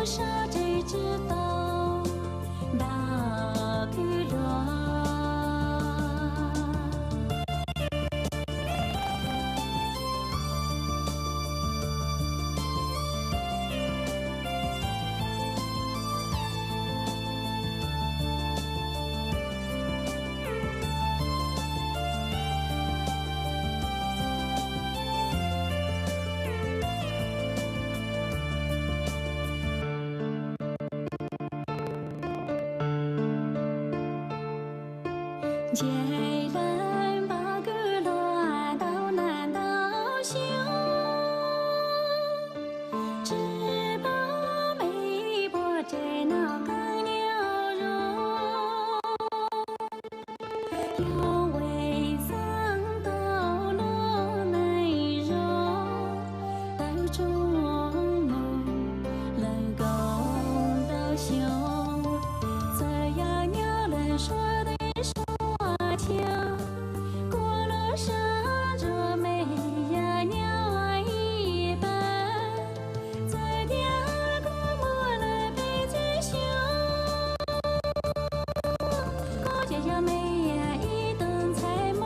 上这只刀打给了。杰人把个乱刀难道休，只把媒婆摘那干了肉，要为三刀落内肉，带中梦能够到休，这样鸟人说的过路上这美呀鸟一般，在第二个莫来被追求，高家呀美呀一等才梦，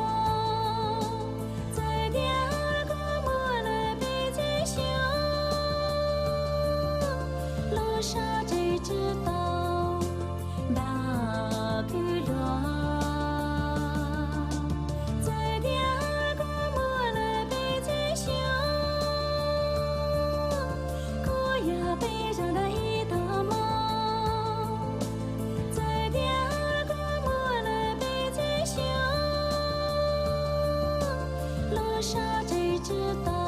在第二个莫来被追求，路上这只刀打给了。背上的一道梦，在第二个莫来被追求，路上这只刀。